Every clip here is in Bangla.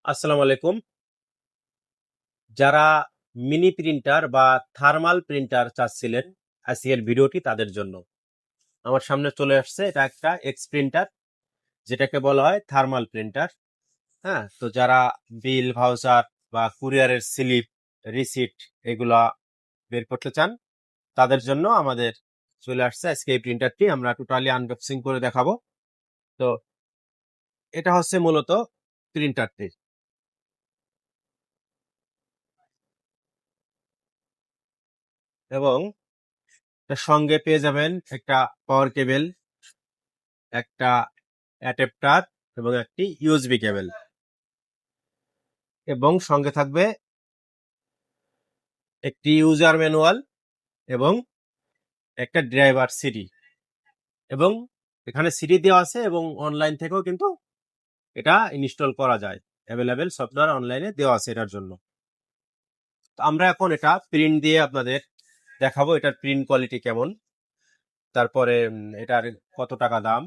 আসসালামু আলাইকুম। যারা মিনি প্রিন্টার বা থার্মাল প্রিন্টার চাচ্ছিলেন, আজকের ভিডিওটি তাদের জন্য। আমার সামনে চলে আসছে এটা একটা এক্স প্রিন্টার, যেটাকে বলা হয় থার্মাল প্রিন্টার। হ্যাঁ, তো যারা বিল ভাউচার বা কুরিয়ারের স্লিপ, রিসিট এগুলা বের করতে চান, তাদের জন্য আমাদের চলে আসছে আজকে এই প্রিন্টারটি। আমরা টোটালি আনবক্সিং করে দেখাবো। তো এটা হচ্ছে মূলত প্রিন্টারটি, এবং এর সঙ্গে পেয়ে যাবেন একটা পাওয়ার কেবল, একটা অ্যাডাপ্টার এবং একটি ইউএসবি কেবল, এবং সঙ্গে থাকবে একটি ইউজার ম্যানুয়াল এবং একটা ড্রাইভার সিডি। এবং এখানে সিডি দেওয়া আছে এবং অনলাইন থেকেও কিন্তু এটা ইনস্টল করা যায়। অ্যাভেলেবেল সফটওয়্যার অনলাইনে দেওয়া আছে এটার জন্য। তো আমরা এখন এটা প্রিন্ট দিয়ে আপনাদের দেখাবো এটার প্রিন্ট কোয়ালিটি কেমন, তারপরে এটার কত টাকা দাম,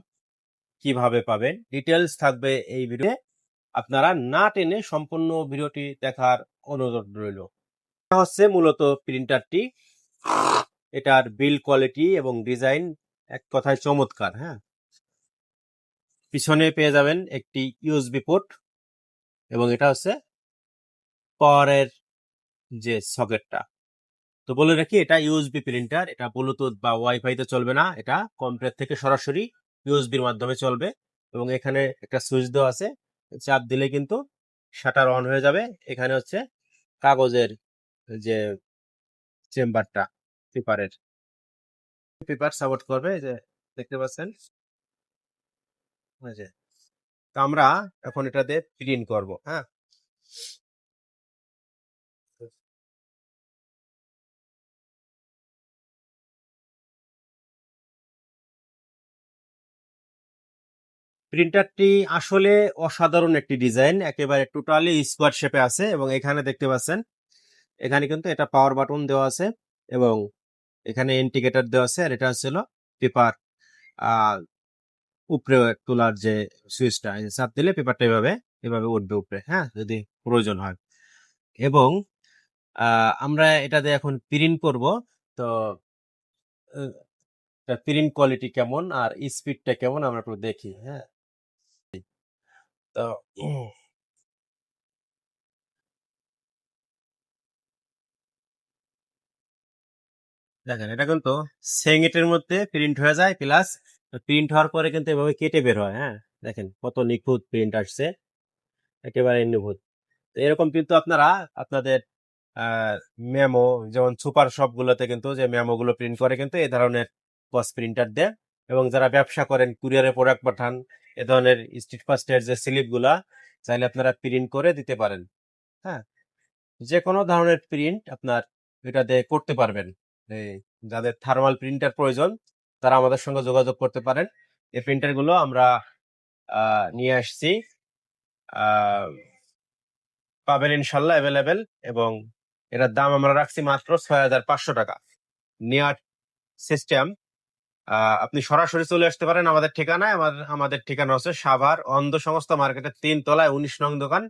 কিভাবে পাবেন, ডিটেলস থাকবে এই ভিডিও। আপনারা না টেনে সম্পূর্ণ ভিডিওটি দেখার অনুরোধ রইল। এটা হচ্ছে মূলত প্রিন্টারটি। এটার বিল্ড কোয়ালিটি এবং ডিজাইন এক কথায় চমৎকার। হ্যাঁ, পিছনে পেয়ে যাবেন একটি ইউএসবি পোর্ট, এবং এটা হচ্ছে পাওয়ারের যে সকেটটা। তো বলে রাখি, এটা ইউএসবি প্রিন্টার, এটা ব্লুটুথ বা ওয়াইফাই তে চলবে না, এটা কম্পিউটার থেকে সরাসরি ইউএসবির মাধ্যমে চলবে। এবং এখানে একটা সুইচ দেওয়া আছে, চাপ দিলে কিন্তু শাটার অন হয়ে যাবে। এখানে হচ্ছে কাগজের যে চেম্বারটা, পেপারের পেপার সাপোর্ট করবে, এই যে দেখতে পাচ্ছেন। এই যে, তো আমরা এখন এটাতে প্রিন্ট করব। হ্যাঁ, প্রিন্টারটি আসলে অসাধারণ একটি ডিজাইন, একেবারে টোটালি স্কোয়ার শেপে আছে। এবং এখানে দেখতে পাচ্ছেন, এখানে কিন্তু এটা পাওয়ার বাটন দেওয়া আছে, এবং এখানে ইন্ডিকেটর দেওয়া আছে। আর এটা হচ্ছিল পেপার উপরে তোলার যে সুইচটা, চাপ দিলে পেপারটা এভাবে এভাবে উঠবে উপরে, হ্যাঁ, যদি প্রয়োজন হয়। এবং আমরা এটাতে এখন প্রিন্ট করব। তো প্রিন্ট কোয়ালিটি কেমন আর স্পিডটা কেমন আমরা একটু দেখি। হ্যাঁ, তো দেখেন, এটা কিন্তু সেকেন্ডের মধ্যে প্রিন্ট হয়ে যায়, প্লাস প্রিন্ট হওয়ার পরে কিন্তু এভাবে কেটে বের হয়। হ্যাঁ, দেখেন কত নিখুঁত প্রিন্ট আসছে, একেবারে নিখুঁত। তো এরকম কিন্তু আপনারা আপনাদের মেমো, যেমন সুপার শপ গুলোতে কিন্তু যে মেমো গুলো প্রিন্ট করে, কিন্তু এই ধরনের পস প্রিন্টার দেয়। এবং যারা ব্যবসা করেন, কুরিয়ারে প্রোডাক্ট পাঠান, এ ধরনের স্ট্রিট ফাস্টের যে স্লিপ গুলা চাইলে আপনারা প্রিন্ট করে দিতে পারেন। হ্যাঁ, যে কোনো ধরনের প্রিন্ট আপনার এটাতে করতে পারবেন। এই যাদের থার্মাল প্রিন্টার প্রয়োজন, তারা আমাদের সঙ্গে যোগাযোগ করতে পারেন। এই প্রিন্টার গুলো আমরা নিয়ে আসছি, আহ, পাবেন ইনশাল্লাহ অ্যাভেলেবেল। এবং এটার দাম আমরা রাখছি মাত্র 6,500 টাকা। নেয়ার সিস্টেম, আপনি সরাসরি চলে আসতে পারেন আমাদের ঠিকানায়। আমাদের ঠিকানা হচ্ছে সাভার অন্ধ সংস্থা মার্কেটের 3 তলায় 19 নং দোকান।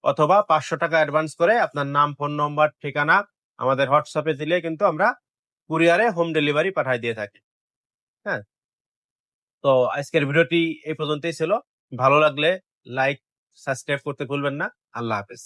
অথবা 500 টাকা অ্যাডভান্স করে আপনার নাম, ফোন নম্বর, ঠিকানা আমাদের হোয়াটসঅ্যাপে দিলে কিন্তু আমরা কুরিয়ারে হোম ডেলিভারি পাঠিয়ে দিয়ে থাকি। হ্যাঁ, তো আজকের ভিডিওটি এই পর্যন্তই ছিল। ভালো লাগলে লাইক, সাবস্ক্রাইব করতে ভুলবেন না। আল্লাহ হাফেজ।